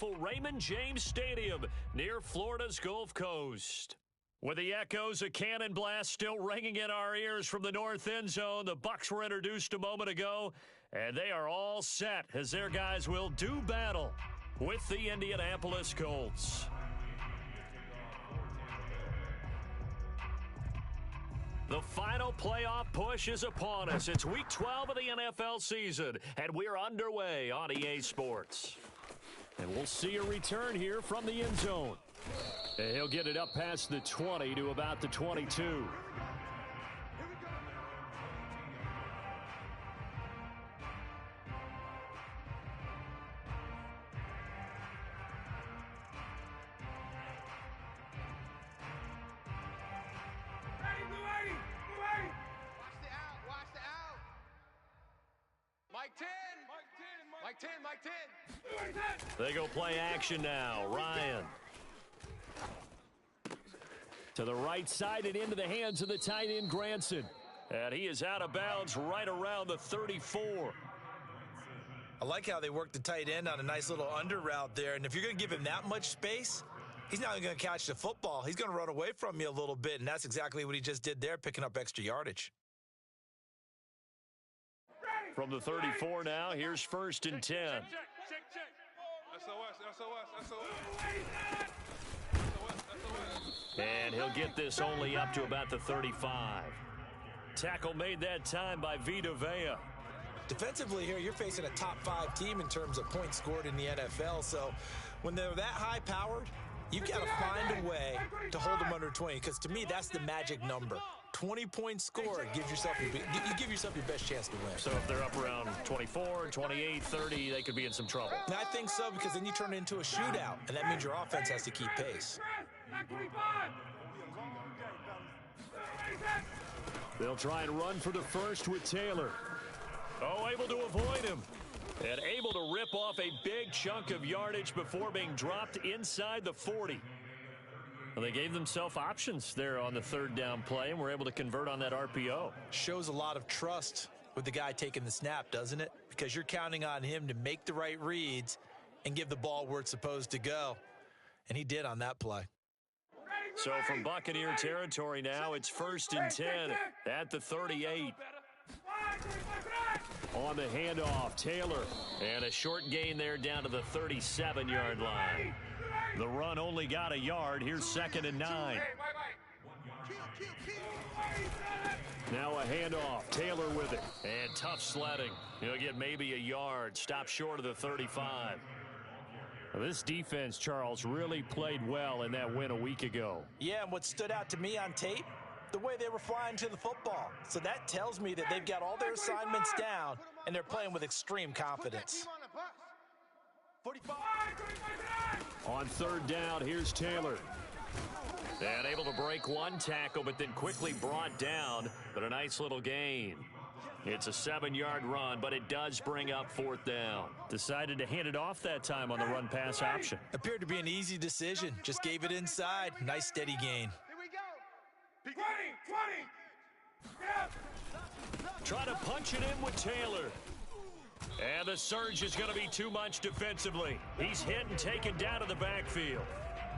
Raymond James Stadium near Florida's Gulf Coast. With the echoes of cannon blast still ringing in our ears from the north end zone, the Bucs were introduced a moment ago, and they are all set as their guys will do battle with the Indianapolis Colts. The final playoff push is upon us. It's Week 12 of the NFL season, and we're underway on EA Sports. And we'll see a return here from the end zone. And he'll get it up past the 20 to about the 22. Mike 10. They go play action now. Ryan. To the right side and into the hands of the tight end, Granson. And he is out of bounds right around the 34. I like how they work the tight end on a nice little under route there. And if you're going to give him that much space, he's not going to catch the football. He's going to run away from you a little bit, and that's exactly what he just did there, picking up extra yardage. From the 34 now, here's 1st and 10. Check. SOS. And he'll get this only up to about the 35. Tackle made that time by Vita Vea. Defensively here, you're facing a top 5 team in terms of points scored in the NFL. So when they're that high-powered, you've got to find a way to hold them under 20, because to me, that's the magic number. 20 points scored, you give yourself your best chance to win. So if they're up around 24, 28, 30, they could be in some trouble. And I think so, because then you turn it into a shootout, and that means your offense has to keep pace. They'll try and run for the first with Taylor. Oh, able to avoid him. And able to rip off a big chunk of yardage before being dropped inside the 40. Well, they gave themselves options there on the 3rd down play, and were able to convert on that RPO. Shows a lot of trust with the guy taking the snap, doesn't it? Because you're counting on him to make the right reads and give the ball where it's supposed to go. And he did on that play. So from Buccaneer territory now, it's 1st and 10 at the 38. On the handoff, Taylor. And a short gain there down to the 37-yard line. The run only got a yard. Here's 2nd and 9. Now a handoff. Taylor with it. And tough sledding. He'll get maybe a yard. Stop short of the 35. Well, this defense, Charles, really played well in that win a week ago. Yeah, and what stood out to me on tape, the way they were flying to the football. So that tells me that they've got all their assignments down, and they're playing with extreme confidence. On 3rd down, here's Taylor. And able to break one tackle, but then quickly brought down. But a nice little gain. It's a 7-yard run, but it does bring up 4th down. Decided to hand it off that time on the run-pass option. Appeared to be an easy decision. Just gave it inside. Nice, steady gain. Here we go. 20. Try to punch it in with Taylor. And the surge is going to be too much defensively. He's hit and taken down to the backfield.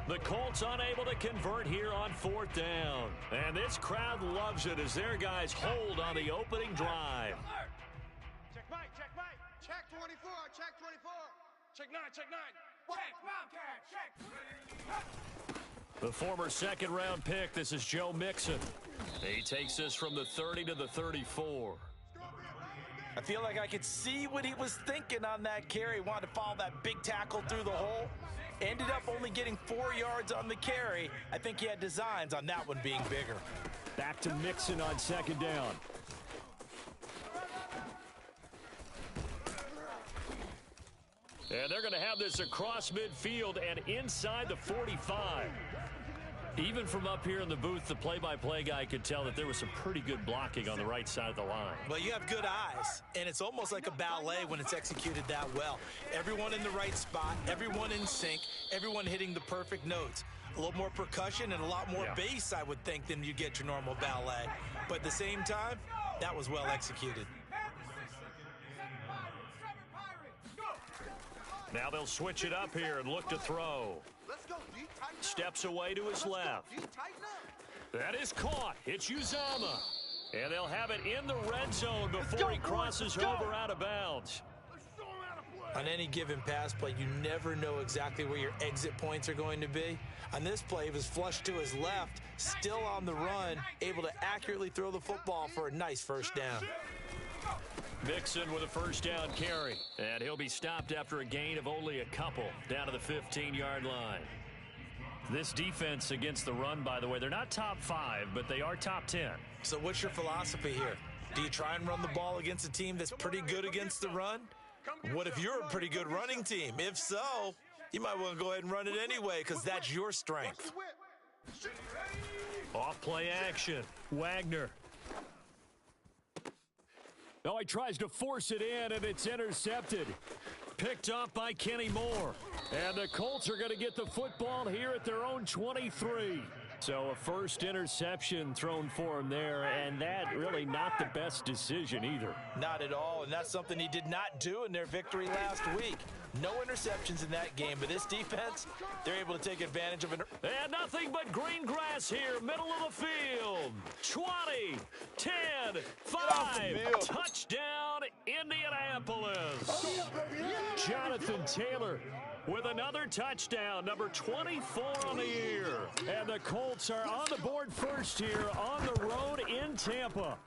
The Colts unable to convert here on 4th down. And this crowd loves it as their guys hold on the opening drive. Check Mike. Check 24. Check 24. Check 9. Check Wildcat. Check. The former 2nd-round pick, this is Joe Mixon. He takes this from the 30 to the 34. I feel like I could see what he was thinking on that carry. Wanted to follow that big tackle through the hole. Ended up only getting 4 yards on the carry. I think he had designs on that one being bigger. Back to Mixon on 2nd down. And they're going to have this across midfield and inside the 45. Even from up here in the booth, the play-by-play guy could tell that there was some pretty good blocking on the right side of the line. Well, you have good eyes, and it's almost like a ballet when it's executed that well. Everyone in the right spot, everyone in sync, everyone hitting the perfect notes. A little more percussion and a lot more bass, I would think, than you get your normal ballet. But at the same time, that was well executed. Now they'll switch it up here and look to throw. Let's go, D. Tighten up. Steps away to his Let's go, left. D. Tighten up. That is caught. It's Uzama. And they'll have it in the red zone before he crosses over out of bounds. On any given pass play, you never know exactly where your exit points are going to be. On this play, he was flushed to his left, still on the run, able to accurately throw the football for a nice first down. Mixon with a first down carry. And he'll be stopped after a gain of only a couple down to the 15-yard line. This defense against the run, by the way, they're not top 5, but they are top 10. So what's your philosophy here? Do you try and run the ball against a team that's pretty good against the run? What if you're a pretty good running team? If so, you might want to go ahead and run it anyway because that's your strength. Off play action. Wagner. Oh, he tries to force it in, and it's intercepted. Picked up by Kenny Moore. And the Colts are going to get the football here at their own 23. So a first interception thrown for him there, and that really not the best decision either. Not at all, and that's something he did not do in their victory last week. No interceptions in that game, but this defense, they're able to take advantage of it. And nothing but green grass here, middle of the field. 20, 10, 5, touchdown, Indianapolis. Jonathan Taylor with another touchdown, number 24 on the year. And the Colts are on the board first here on the road in Tampa.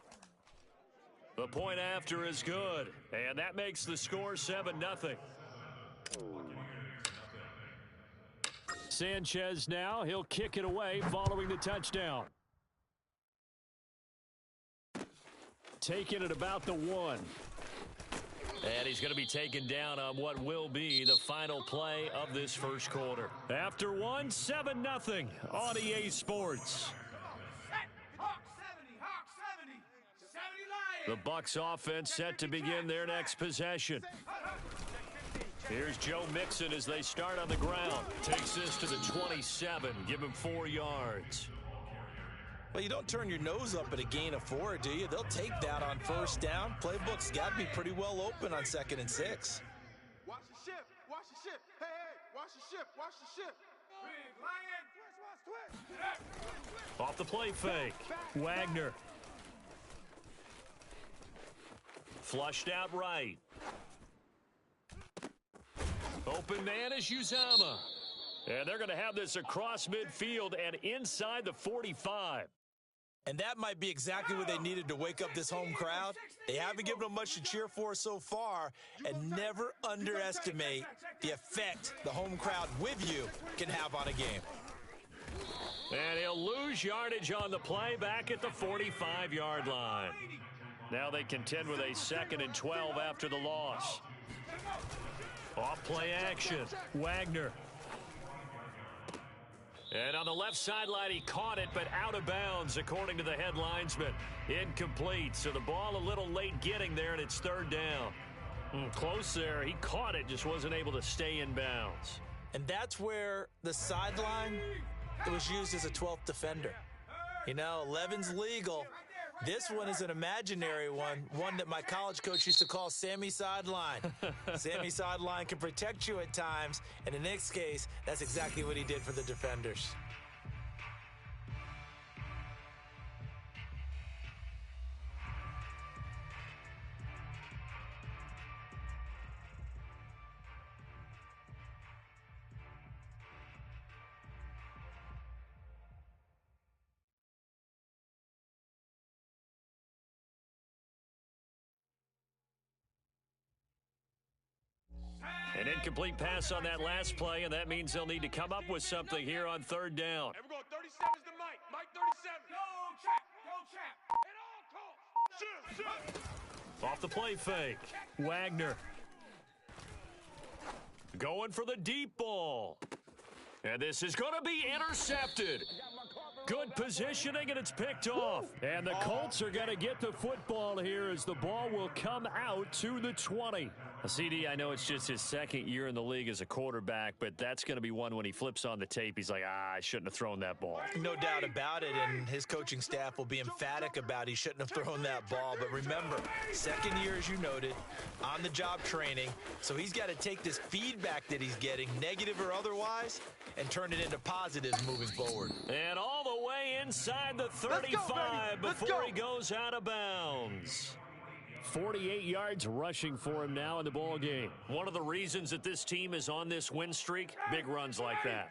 The point after is good, and that makes the score 7-0. Sanchez now, he'll kick it away following the touchdown. Taking it about the 1. And he's going to be taken down on what will be the final play of this first quarter. After 1, 7-0 on EA Sports. The Bucs offense set to begin their next possession. Here's Joe Mixon as they start on the ground. Takes this to the 27, give him 4 yards. Well, you don't turn your nose up at a gain of 4, do you? They'll take that on first down. Playbook's got to be pretty well open on 2nd and 6. Watch the ship. Watch the ship. Hey, watch the ship. Watch the ship. Off the play fake. Wagner. Flushed out right. Open man is Uzama. And they're going to have this across midfield and inside the 45. And that might be exactly what they needed to wake up this home crowd. They haven't given them much to cheer for so far, and never underestimate the effect the home crowd with you can have on a game. And he'll lose yardage on the play back at the 45-yard line. Now they contend with a 2nd and 12 after the loss. Off play action. Wagner. And on the left sideline, he caught it, but out of bounds, according to the head linesman. Incomplete, so the ball a little late getting there, and it's 3rd down. Close there. He caught it, just wasn't able to stay in bounds. And that's where the sideline, it was used as a 12th defender. You know, 11's legal. This one is an imaginary one that my college coach used to call Sammy Sideline. Sammy Sideline can protect you at times, and in this case, that's exactly what he did for the defenders. An incomplete pass on that last play, and that means they'll need to come up with something here on 3rd down. Hey, we're going 37's the Mike. Mike 37. Go, Chap. Go, Chap. It all calls. Off the play fake. Wagner. Going for the deep ball. And this is going to be intercepted. Good positioning, and it's picked off. And the Colts are going to get the football here as the ball will come out to the 20. CD, I know it's just his second year in the league as a quarterback, but that's going to be one when he flips on the tape. He's like, I shouldn't have thrown that ball. No doubt about it, and his coaching staff will be emphatic about he shouldn't have thrown that ball. But remember, second year, as you noted, on-the-job training, so he's got to take this feedback that he's getting, negative or otherwise, and turn it into positives moving forward. And all the way inside the 35 before he goes out of bounds. 48 yards rushing for him now in the ball game. One of the reasons that this team is on this win streak, big runs like that.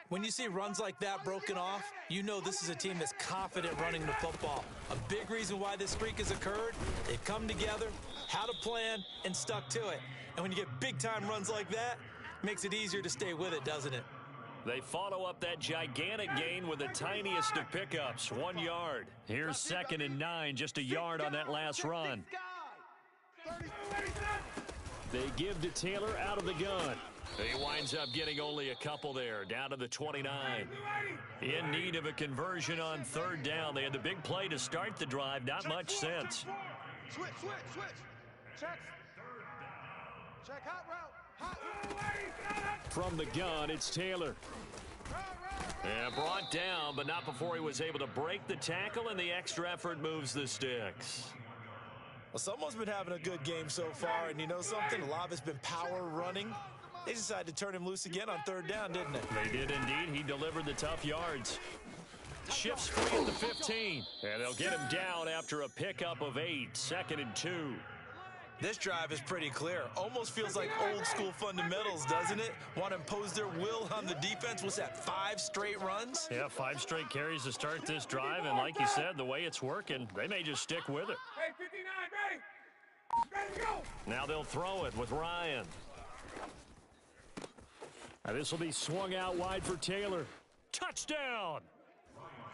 When you see runs like that broken off, you know this is a team that's confident running the football. A big reason why this streak has occurred, they've come together, had a plan, and stuck to it. And when you get big-time runs like that, it makes it easier to stay with it, doesn't it? They follow up that gigantic gain with the tiniest of pickups, 1 yard. Here's 2nd and 9, just a yard on that last run. They give to Taylor out of the gun. He winds up getting only a couple there, down to the 29. In need of a conversion on 3rd down. They had the big play to start the drive, not much sense. Switch. Check hot route. From the gun, it's Taylor. And brought down, but not before he was able to break the tackle, and the extra effort moves the sticks. Well, someone's been having a good game so far, and you know something? A lot of it's been power running. They decided to turn him loose again on 3rd down, didn't they? They did indeed. He delivered the tough yards. Shifts free at the 15. And they'll get him down after a pickup of 8. 2nd and 2. This drive is pretty clear. Almost feels like old school fundamentals, doesn't it? Want to impose their will on the defense. What's that, 5 straight runs? Yeah, 5 straight carries to start this drive. And like you said, the way it's working, they may just stick with it. Hey, 59, ready? Ready to go. Now they'll throw it with Ryan. Now this will be swung out wide for Taylor. Touchdown!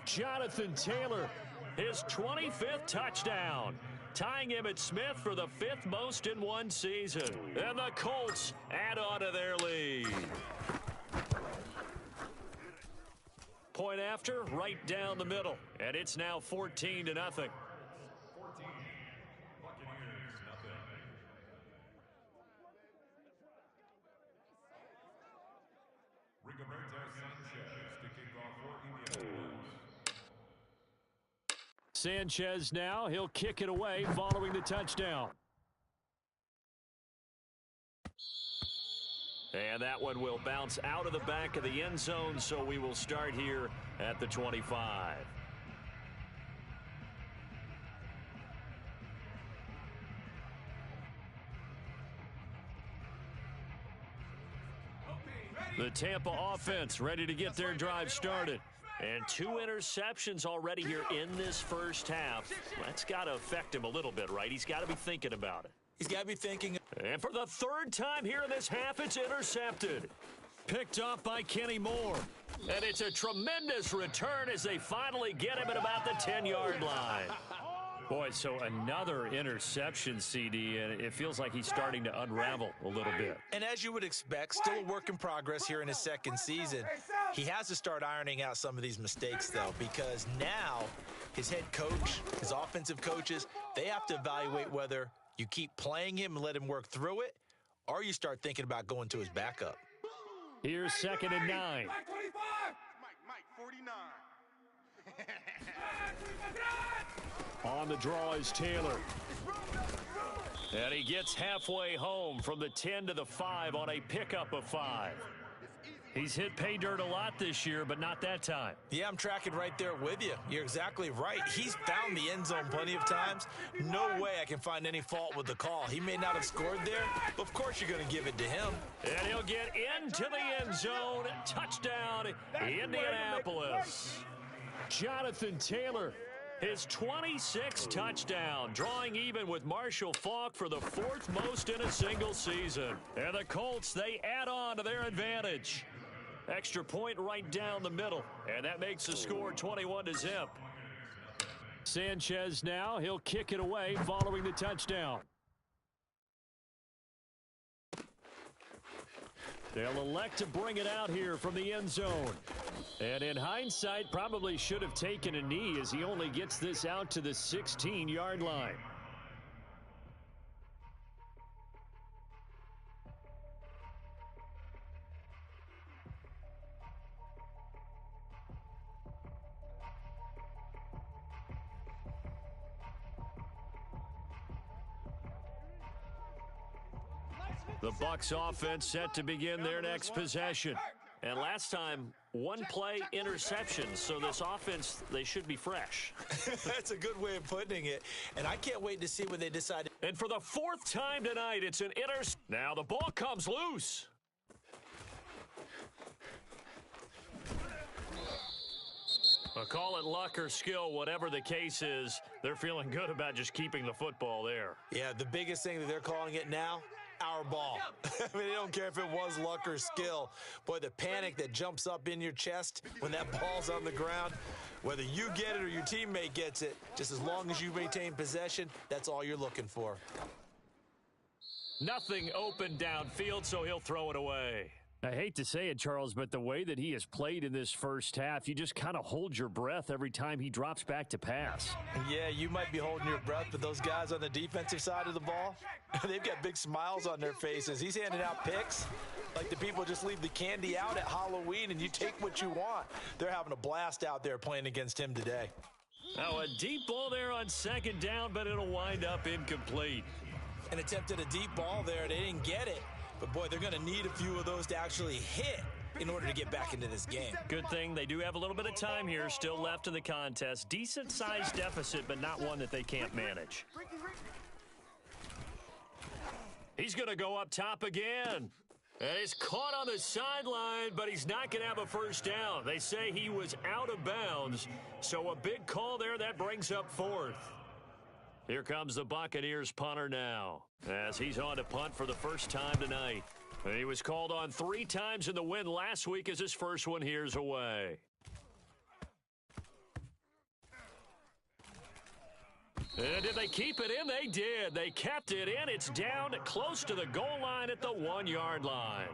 Jonathan Taylor, his 25th touchdown. Tying him at Smith for the 5th most in one season. And the Colts add on to their lead. Point after, right down the middle. And it's now 14-0. Sanchez now, he'll kick it away following the touchdown. And that one will bounce out of the back of the end zone, so we will start here at the 25. The Tampa offense ready to get their drive started. And 2 interceptions already here in this first half. That's got to affect him a little bit, right? He's got to be thinking about it. He's got to be thinking. And for the 3rd time here in this half, it's intercepted. Picked off by Kenny Moore. And it's a tremendous return as they finally get him at about the 10-yard line. Boy, so another interception, CD, and it feels like he's starting to unravel a little bit. And as you would expect, still a work in progress here in his 2nd season. He has to start ironing out some of these mistakes, though, because now his head coach, his offensive coaches, they have to evaluate whether you keep playing him and let him work through it, or you start thinking about going to his backup. Here's 2nd and 9. Mike, 49. On the draw is Taylor. And he gets halfway home from the 10 to the 5 on a pickup of 5. He's hit pay dirt a lot this year, but not that time. Yeah, I'm tracking right there with you. You're exactly right. He's found the end zone plenty of times. No way I can find any fault with the call. He may not have scored there, but of course you're going to give it to him. And he'll get into the end zone. Touchdown, Indianapolis. Jonathan Taylor, his 26th touchdown, drawing even with Marshall Faulk for the 4th most in a single season. And the Colts, they add on to their advantage. Extra point right down the middle, and that makes the score 21-0. Sanchez now, he'll kick it away following the touchdown. They'll elect to bring it out here from the end zone. And in hindsight, probably should have taken a knee as he only gets this out to the 16-yard line. The Bucs offense set to begin their next possession. And last time, one play interception. So this offense, they should be fresh. That's a good way of putting it. And I can't wait to see what they decide. And for the fourth time tonight, it's an interception. Now the ball comes loose. Call it luck or skill, whatever the case is, they're feeling good about just keeping the football there. Yeah, the biggest thing that they're calling it now, our ball. I mean, they don't care if it was luck or skill. Boy, the panic that jumps up in your chest when that ball's on the ground, whether you get it or your teammate gets it, just as long as you maintain possession, that's all you're looking for. Nothing open downfield, so he'll throw it away. I hate to say it, Charles, but the way that he has played in this first half, you just kind of hold your breath every time he drops back to pass. Yeah, you might be holding your breath, but those guys on the defensive side of the ball, they've got big smiles on their faces. He's handing out picks like the people just leave the candy out at Halloween and you take what you want. They're having a blast out there playing against him today. Now a deep ball there on second down, but it'll wind up incomplete. And attempted a deep ball there. They didn't get it. But, boy, they're going to need a few of those to actually hit in order to get back into this game. Good thing they do have a little bit of time here still left in the contest. Decent-sized deficit, but not one that they can't manage. He's going to go up top again. And he's caught on the sideline, but he's not going to have a first down. They say he was out of bounds, so a big call there that brings up fourth. Here comes the Buccaneers punter now, as he's on to punt for the first time tonight. He was called on 3 times in the win last week as his first one here's away. And did they keep it in? They did. They kept it in. It's down close to the goal line at the 1-yard line.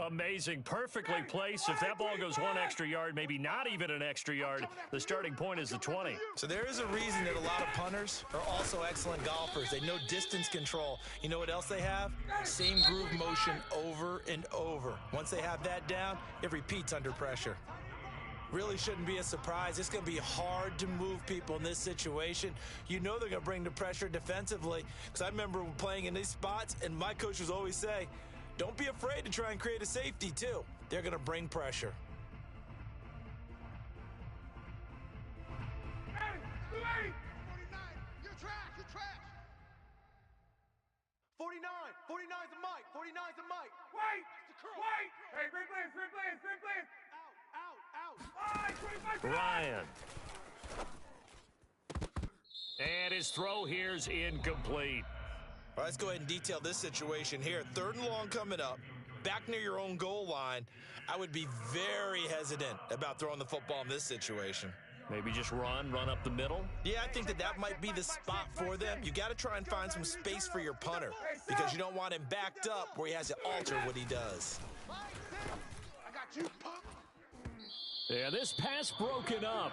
Amazing. Perfectly placed. If that ball goes 1 extra yard, maybe not even an extra yard, the starting point is the 20. So there is a reason that a lot of punters are also excellent golfers. They know distance control. You know what else they have? Same groove motion over and over. Once they have that down, it repeats under pressure. Really shouldn't be a surprise. It's going to be hard to move people in this situation. You know they're going to bring the pressure defensively. Because I remember playing in these spots, and my coach was always say, don't be afraid to try and create a safety, too. They're going to bring pressure. Hey, 49, you're trash, you're trash. 49, 49's a mic, 49's a mic. wait! Wait! Hey, green blitz, green blitz, green blitz! Out. Ryan. And his throw here's incomplete. All right, let's go ahead and detail this situation here. 3rd and long coming up, back near your own goal line. I would be very hesitant about throwing the football in this situation. Maybe just run up the middle. Yeah, I think that might be the spot for them. You got to try and find some space for your punter because you don't want him backed up where he has to alter what he does. I got you, punk. Yeah, this pass broken up.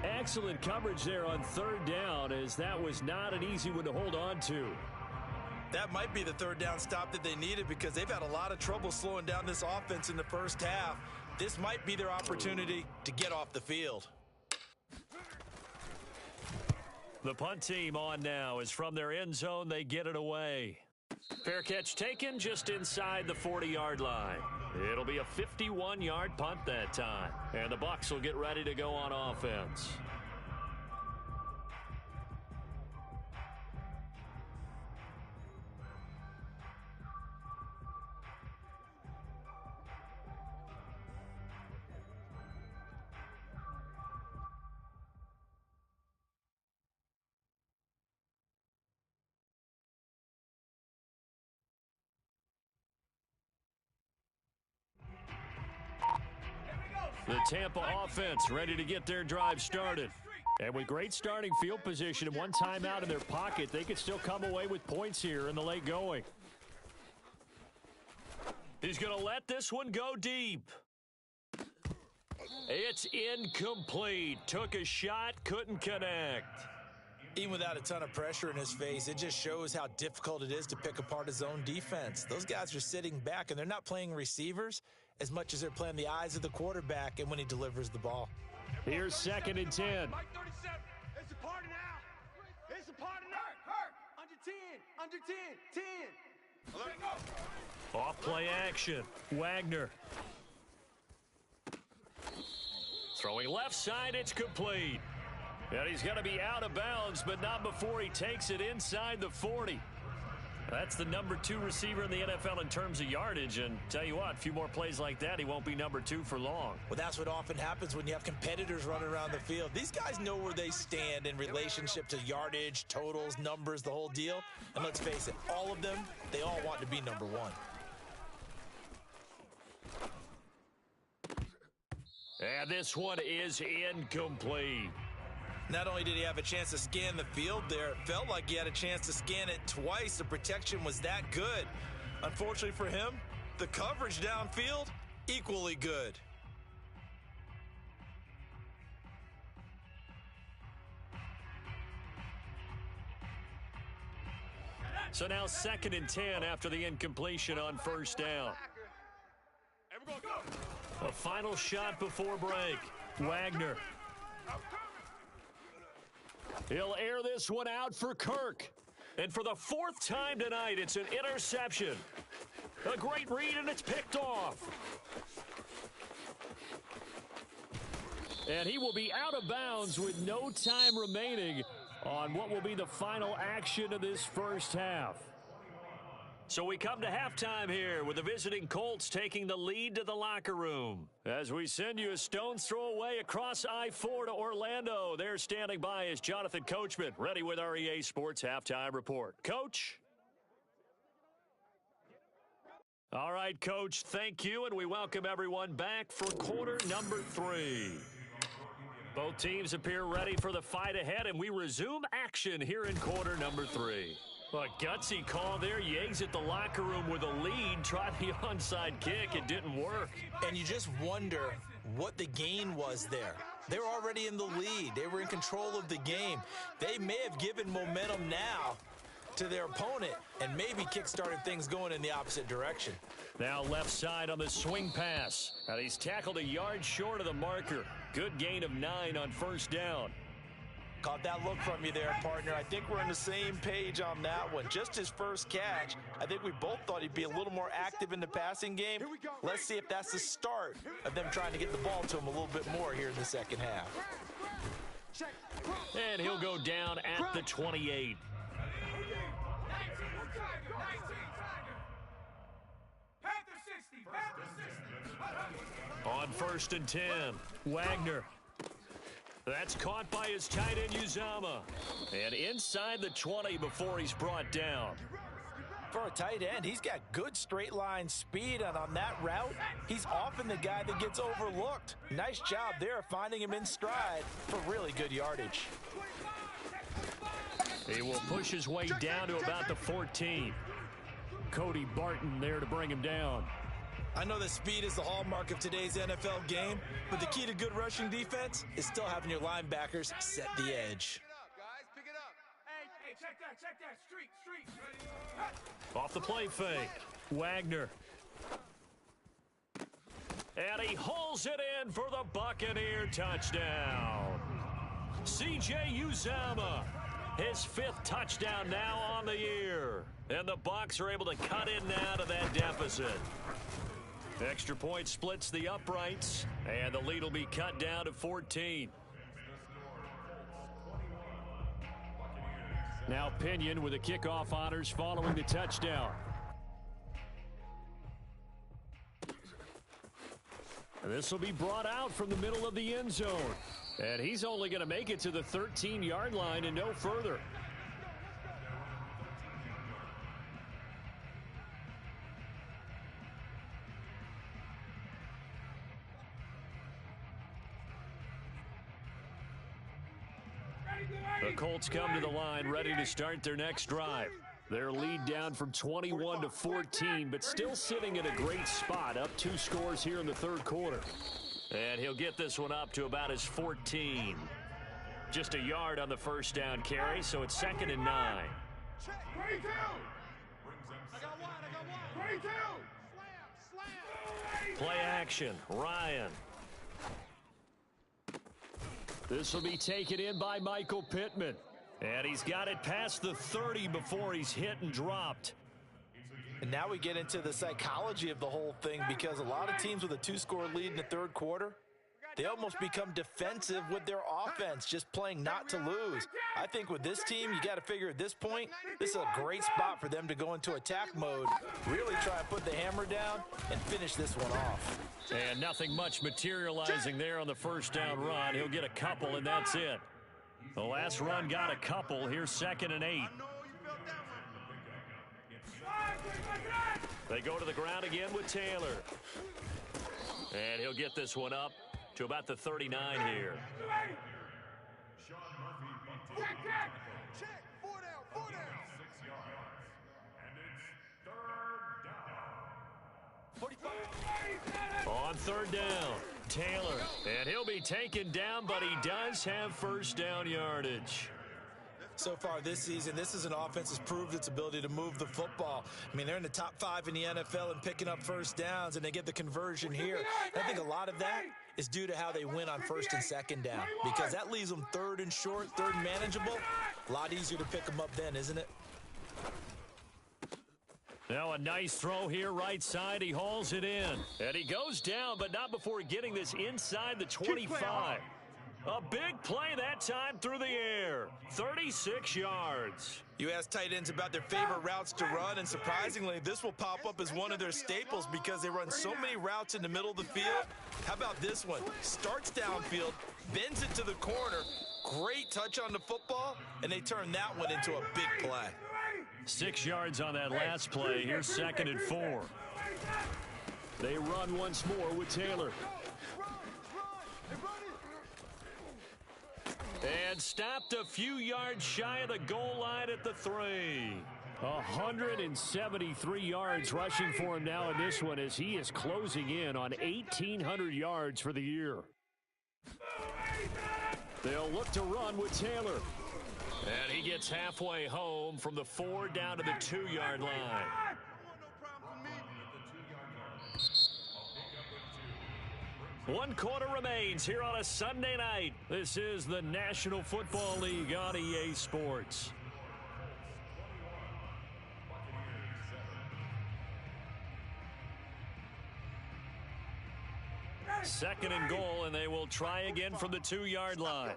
Excellent coverage there on 3rd down, as that was not an easy one to hold on to. That might be the 3rd down stop that they needed because they've had a lot of trouble slowing down this offense in the first half. This might be their opportunity to get off the field. The punt team on now is from their end zone. They get it away. Fair catch taken just inside the 40-yard line. It'll be a 51-yard punt that time. And the Bucs will get ready to go on offense. The Tampa offense ready to get their drive started. And with great starting field position and one timeout in their pocket, they could still come away with points here in the late going. He's going to let this one go deep. It's incomplete. Took a shot, couldn't connect. Even without a ton of pressure in his face, it just shows how difficult it is to pick apart his own defense. Those guys are sitting back, and they're not playing receivers as much as they're playing the eyes of the quarterback and when he delivers the ball. Here's 2nd and 10. Mike 37. It's a party now. It's a party now. Under 10. Under 10. 10. Off play action. Wagner. Throwing left side, it's complete. And he's going to be out of bounds, but not before he takes it inside the 40. That's the number 2 receiver in the NFL in terms of yardage. And tell you what, a few more plays like that, he won't be number 2 for long. Well, that's what often happens when you have competitors running around the field. These guys know where they stand in relationship to yardage, totals, numbers, the whole deal. And let's face it, all of them, they all want to be number 1. And this one is incomplete. Not only did he have a chance to scan the field there, it felt like he had a chance to scan it twice. The protection was that good. Unfortunately for him, the coverage downfield, equally good. So now 2nd and 10 after the incompletion on 1st down. A final shot before break. Wagner. He'll air this one out for Kirk. And for the 4th time tonight, it's an interception. A great read, and it's picked off. And he will be out of bounds with no time remaining on what will be the final action of this first half. So we come to halftime here with the visiting Colts taking the lead to the locker room. As we send you a stone's throw away across I-4 to Orlando. There standing by is Jonathan Coachman, ready with our EA Sports Halftime Report. Coach? All right, Coach, thank you, and we welcome everyone back for quarter number 3. Both teams appear ready for the fight ahead, and we resume action here in quarter number 3. A gutsy call there. You exit the locker room with a lead. Tried the onside kick. It didn't work. And you just wonder what the gain was there. They were already in the lead. They were in control of the game. They may have given momentum now to their opponent and maybe kick-started things going in the opposite direction. Now left side on the swing pass. And he's tackled a yard short of the marker. Good gain of 9 on 1st down. Caught that look from you there, partner. I think we're on the same page on that one. Just his first catch, I think we both thought he'd be a little more active in the passing game. Let's see if that's the start of them trying to get the ball to him a little bit more here in the second half. And he'll go down at the 28. On 1st and 10, Wagner. That's caught by his tight end, Uzama. And inside the 20 before he's brought down. For a tight end, he's got good straight line speed, and on that route, he's often the guy that gets overlooked. Nice job there of finding him in stride for really good yardage. He will push his way down to about the 14. Cody Barton there to bring him down. I know that speed is the hallmark of today's NFL game, but the key to good rushing defense is still having your linebackers set the edge. Pick it up. Hey, check that. Street. Off the play fake. Wagner. And he hauls it in for the Buccaneer touchdown. C.J. Uzama, his 5th touchdown now on the year. And the Bucs are able to cut in now to that deficit. Extra point splits the uprights, and the lead will be cut down to 14. Now Pinion with the kickoff honors following the touchdown. This will be brought out from the middle of the end zone. And he's only going to make it to the 13-yard line and no further. The Colts come to the line ready to start their next drive. Their lead down from 21 to 14, but still sitting in a great spot, up 2 scores here in the third quarter. And he'll get this one up to about his 14. Just a yard on the first down carry, so it's 2nd and 9. 22! I got one. 22! Slam. Play action, Ryan. This will be taken in by Michael Pittman. And he's got it past the 30 before he's hit and dropped. And now we get into the psychology of the whole thing, because a lot of teams with a 2-score lead in the third quarter, they almost become defensive with their offense, just playing not to lose. I think with this team, you got to figure at this point, this is a great spot for them to go into attack mode, really try and put the hammer down and finish this one off. And nothing much materializing there on the first down run. He'll get a couple, and that's it. The last run got a couple. Here's 2nd and 8. I know you felt that one. They go to the ground again with Taylor. And he'll get this one up to about the 39 here. Check. 4 down. 6 yards. And it's 3rd down. 45. On 3rd down, Taylor. And he'll be taken down, but he does have first down yardage. So far this season, this is an offense that's proved its ability to move the football. I mean, they're in the top 5 in the NFL and picking up first downs, and they get the conversion here. And I think a lot of that is due to how they win on 1st and 2nd down, because that leaves them 3rd and short, 3rd and manageable. A lot easier to pick them up then, isn't it? Now a nice throw here, right side. He hauls it in. And he goes down, but not before getting this inside the 25. A big play that time through the air. 36 yards. You ask tight ends about their favorite routes to run, and surprisingly, this will pop up as one of their staples because they run so many routes in the middle of the field. How about this one? Starts downfield, bends it to the corner, great touch on the football, and they turn that one into a big play. 6 yards on that last play. Here's 2nd and 4. They run once more with Taylor. And stopped a few yards shy of the goal line at the 3. 173 yards rushing for him now in this one, as he is closing in on 1,800 yards for the year. They'll look to run with Taylor. And he gets halfway home from the 4 down to the 2-yard line. One quarter remains here on a Sunday night. This is the National Football League on EA Sports. Second and goal, and they will try again from the 2-yard line.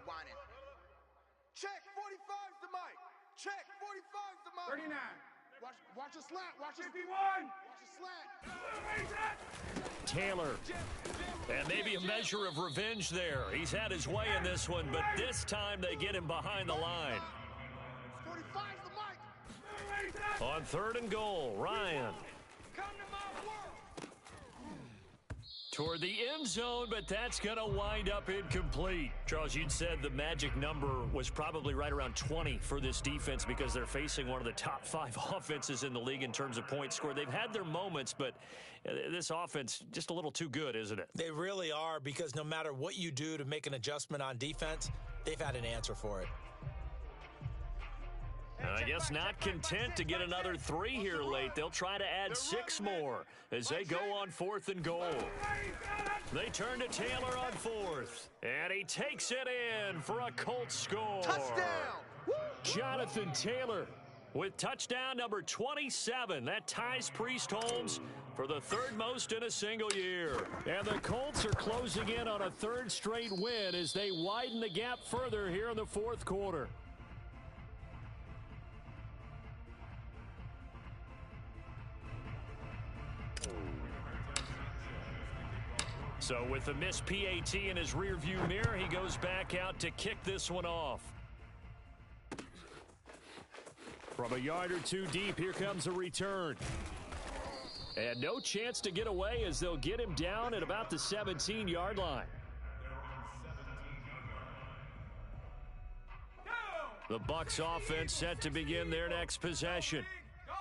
Check. 45's the mic. Check. 45's the mic. 39. Watch a slant. Watch a 51. slant. Taylor. And maybe a measure of revenge there. He's had his way in this one, but this time they get him behind the line. 45's the mic. On 3rd and goal, Ryan. Come to my world. Toward the end zone, but that's going to wind up incomplete. Charles, you'd said the magic number was probably right around 20 for this defense because they're facing one of the top 5 offenses in the league in terms of points scored. They've had their moments, but this offense just a little too good, isn't it? They really are, because no matter what you do to make an adjustment on defense, they've had an answer for it. I guess not content to get another 3 here late. They'll try to add 6 more as they go on 4th and goal. They turn to Taylor on 4th, and he takes it in for a Colts score. Touchdown. Jonathan Taylor with touchdown number 27. That ties Priest Holmes for the 3rd most in a single year. And the Colts are closing in on a 3rd straight win as they widen the gap further here in the 4th quarter. So with the missed PAT in his rearview mirror, he goes back out to kick this one off. From a yard or 2 deep, here comes a return. And no chance to get away as they'll get him down at about the 17-yard line. The Bucs offense set to begin their next possession.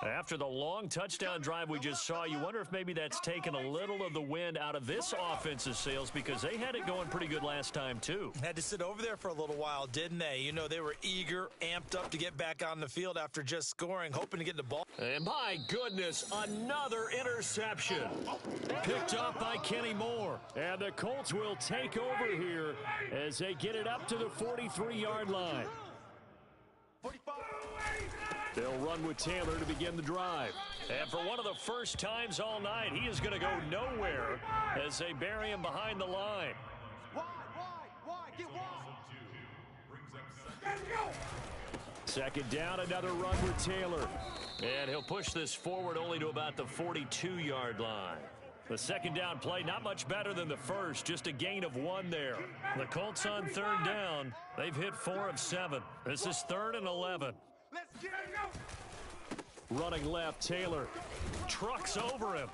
After the long touchdown drive we just saw, you wonder if maybe that's taken a little of the wind out of this offense's sails because they had it going pretty good last time, too. Had to sit over there for a little while, didn't they? You know, they were eager, amped up to get back on the field after just scoring, hoping to get the ball. And my goodness, another interception. Picked up by Kenny Moore. And the Colts will take over here as they get it up to the 43-yard line. 45. They'll run with Taylor to begin the drive. And for one of the first times all night, he is going to go nowhere as they bury him behind the line. Wide, get wide. Second down, another run with Taylor. And he'll push this forward only to about the 42-yard line. The second down play, not much better than the first, just a gain of 1 there. The Colts on third down. They've hit 4 of 7. This is 3rd and 11. Let's get it. Running left, Taylor trucks over him.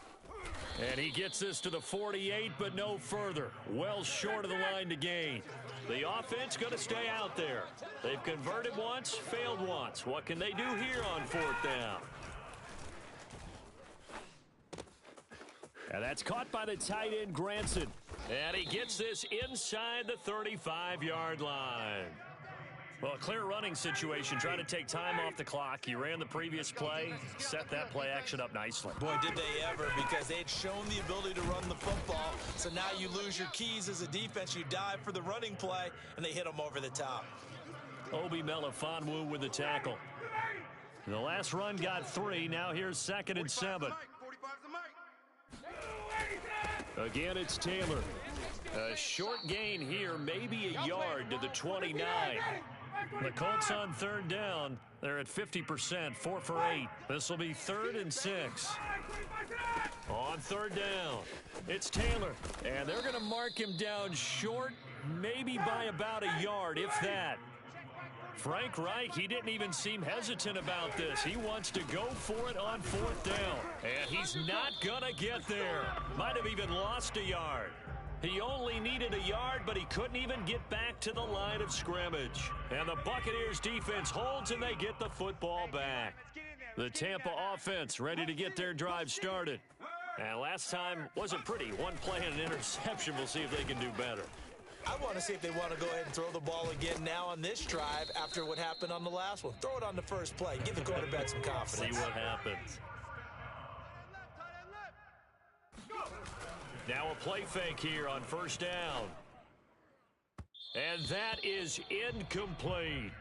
And he gets this to the 48, but no further. Well short of the line to gain. The offense going to stay out there. They've converted once, failed once. What can they do here on 4th down? And that's caught by the tight end, Granson. And he gets this inside the 35-yard line. Well, a clear running situation, trying to take time off the clock. He ran the previous play, set that play action up nicely. Boy, did they ever, because they had shown the ability to run the football. So now you lose your keys as a defense. You dive for the running play, and they hit them over the top. Obi Melifonwu with the tackle. The last run got 3. Now here's 2nd and 7. 45's the mic. Again, it's Taylor. A short gain here, maybe a yard to the 29. The Colts on third down. They're at 50%, 4 for 8. This will be 3rd and 6. On third down, it's Taylor. And they're going to mark him down short, maybe by about a yard, if that. Frank Reich, he didn't even seem hesitant about this. He wants to go for it on 4th down. And he's not going to get there. Might have even lost a yard. He only needed a yard, but he couldn't even get back to the line of scrimmage. And the Buccaneers defense holds, and they get the football back. The Tampa offense ready to get their drive started. And last time wasn't pretty. 1 play and an interception. We'll see if they can do better. I want to see if they want to go ahead and throw the ball again now on this drive after what happened on the last one. Throw it on the first play. Give the quarterback some confidence. See what happens. Now a play fake here on 1st down. And that is incomplete.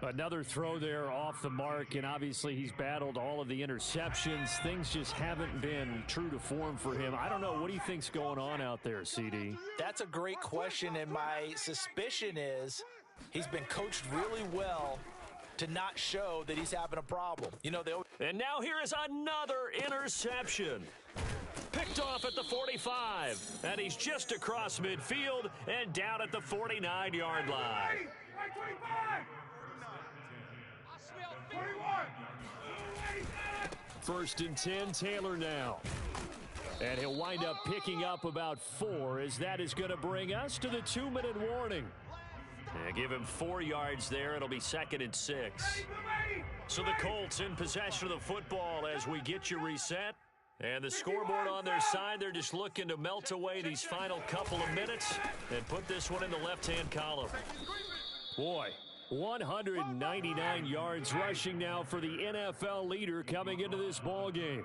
Another throw there off the mark, and obviously he's battled all of the interceptions. Things just haven't been true to form for him. I don't know. What do you think's going on out there, CD? That's a great question, and my suspicion is he's been coached really well to not show that he's having a problem. You know, and now here is another interception. Picked off at the 45, and he's just across midfield and down at the 49-yard line. 1st and 10, Taylor now. And he'll wind up picking up about 4, as that is going to bring us to the 2-minute warning. Give him 4 yards there. It'll be 2nd and 6. So the Colts in possession of the football as we get you reset. And the scoreboard on their side, they're just looking to melt away these final couple of minutes and put this one in the left-hand column. Boy, 199 yards rushing now for the NFL leader coming into this ball game.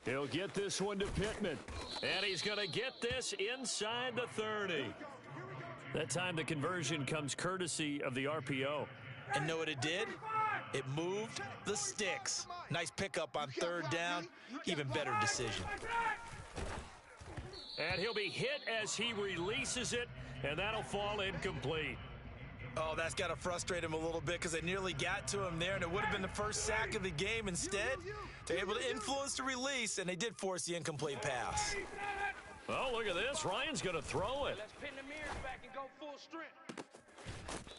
He'll get this one to Pittman, and he's going to get this inside the 30. That time the conversion comes courtesy of the RPO. And know what it did? It moved the sticks. Nice pickup on 3rd down. Even better decision. And he'll be hit as he releases it, and that'll fall incomplete. Oh, that's got to frustrate him a little bit because they nearly got to him there, and it would have been the first sack of the game. Instead, they're able to influence the release, and they did force the incomplete pass. Oh, look at this. Ryan's going to throw it. Let's pin the mirrors back and go full strength.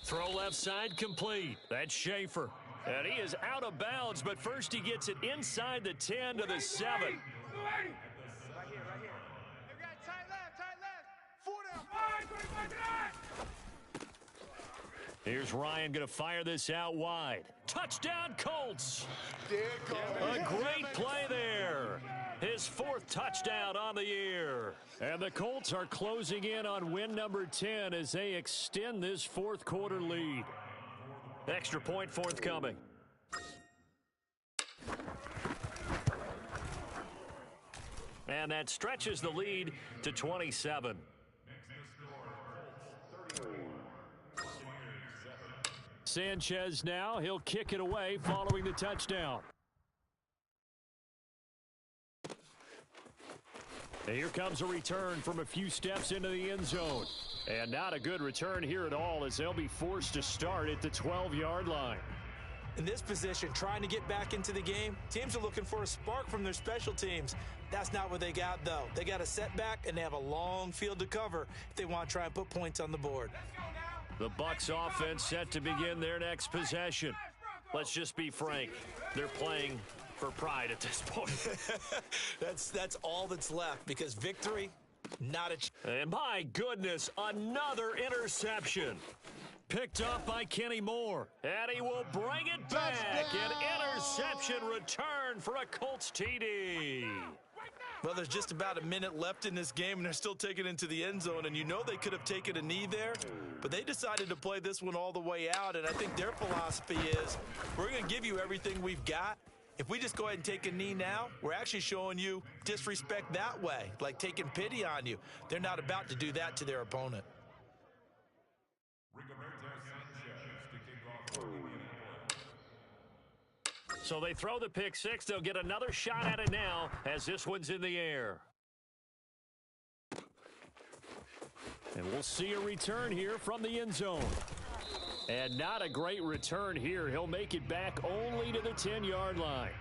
Throw left side complete. That's Schaefer. And he is out of bounds, but first he gets it inside the 10 to the 7. Right here. We got tight left. 4 down. Here's Ryan going to fire this out wide. Touchdown, Colts. A great play there. His 4th touchdown on the year. And the Colts are closing in on win number 10 as they extend this 4th quarter lead. Extra point forthcoming. And that stretches the lead to 27. Sanchez now, he'll kick it away following the touchdown. And here comes a return from a few steps into the end zone. And not a good return here at all as they'll be forced to start at the 12-yard line. In this position, trying to get back into the game, teams are looking for a spark from their special teams. That's not what they got, though. They got a setback, and they have a long field to cover if they want to try and put points on the board. The Bucs offense set to begin their next possession. Let's just be frank. They're playing for pride at this point. That's all that's left because victory, not a... And my goodness, another interception. Picked up by Kenny Moore. And he will bring it back. An interception return for a Colts TD. Well, there's just about a minute left in this game, and they're still taking it into the end zone. And you know they could have taken a knee there, but they decided to play this one all the way out. And I think their philosophy is, we're going to give you everything we've got. If we just go ahead and take a knee now, we're actually showing you disrespect that way, like taking pity on you. They're not about to do that to their opponent. So they throw the pick six. They'll get another shot at it now as this one's in the air. And we'll see a return here from the end zone. And not a great return here. He'll make it back only to the 10-yard line.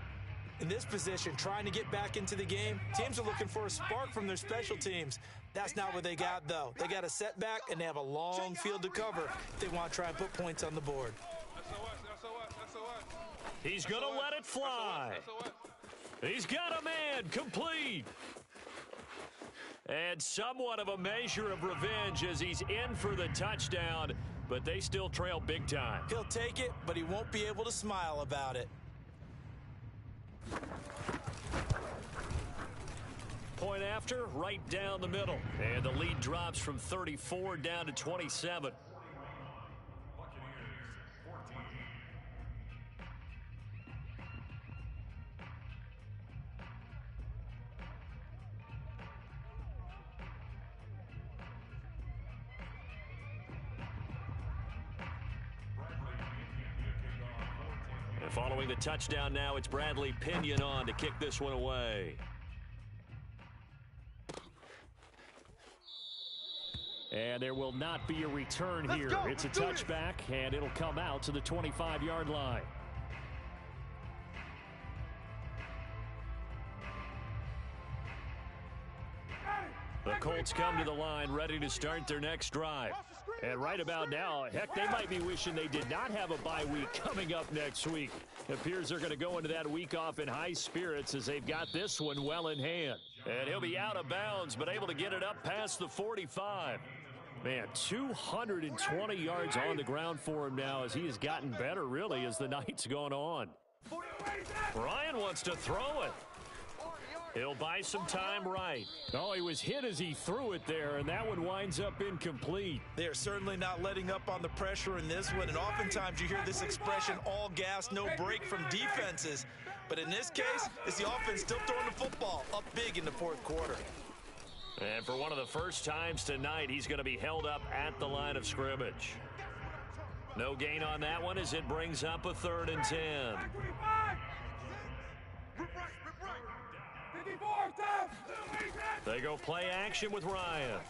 In this position, trying to get back into the game, teams are looking for a spark from their special teams. That's not what they got, though. They got a setback, and they have a long field to cover if they want to try and put points on the board. He's going to let it fly. He's got a man complete. And somewhat of a measure of revenge as he's in for the touchdown, but they still trail big time. He'll take it, but he won't be able to smile about it. Point after, right down the middle. And the lead drops from 34 down to 27. And following the touchdown now, it's Bradley Pinion on to kick this one away. And there will not be a return here. It's a touchback, and it'll come out to the 25-yard line. The Colts come to the line ready to start their next drive. And right about now, heck, they might be wishing they did not have a bye week coming up next week. It appears they're going to go into that week off in high spirits as they've got this one well in hand. And he'll be out of bounds, but able to get it up past the 45. Man, 220 yards on the ground for him now as he has gotten better, really, as the night's gone on. Ryan wants to throw it. He'll buy some time right. Oh, he was hit as he threw it there, and that one winds up incomplete. They are certainly not letting up on the pressure in this one, and oftentimes you hear this expression, all gas, no break from defenses. But in this case, it's the offense still throwing the football up big in the fourth quarter. And for one of the first times tonight, he's going to be held up at the line of scrimmage. No gain on that one as it brings up a 3rd and 10. They go play action with Ryan.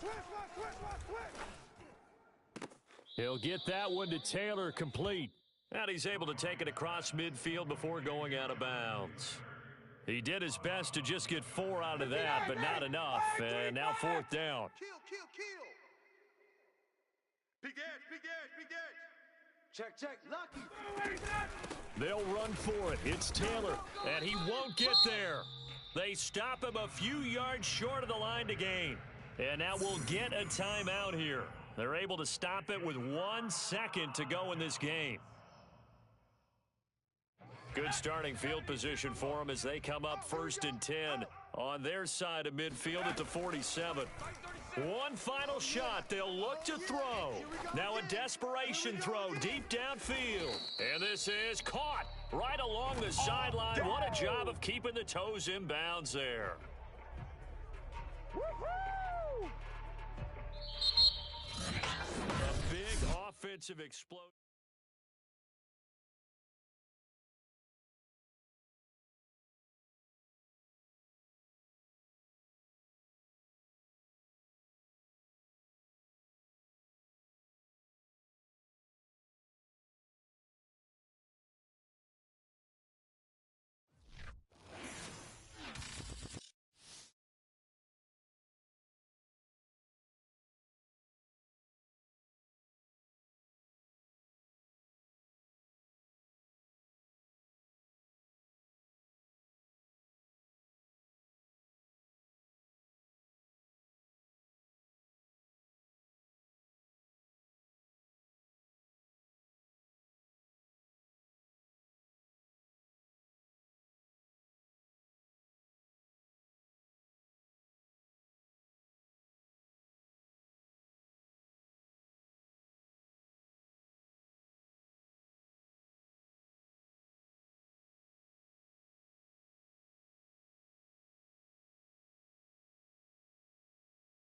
He'll get that one to Taylor complete. And he's able to take it across midfield before going out of bounds. He did his best to just get 4 out of that, but not enough. And now 4th down. Kill. Big edge. Check. Lucky. They'll run for it. It's Taylor, and he won't get there. They stop him a few yards short of the line to gain. And now we'll get a timeout here. They're able to stop it with 1 second to go in this game. Good starting field position for them as they come up 1st and 10 on their side of midfield at the 47. One final shot. They'll look to throw. Now a desperation throw deep downfield. And this is caught right along the sideline. What a job of keeping the toes in bounds there. A big offensive explosion.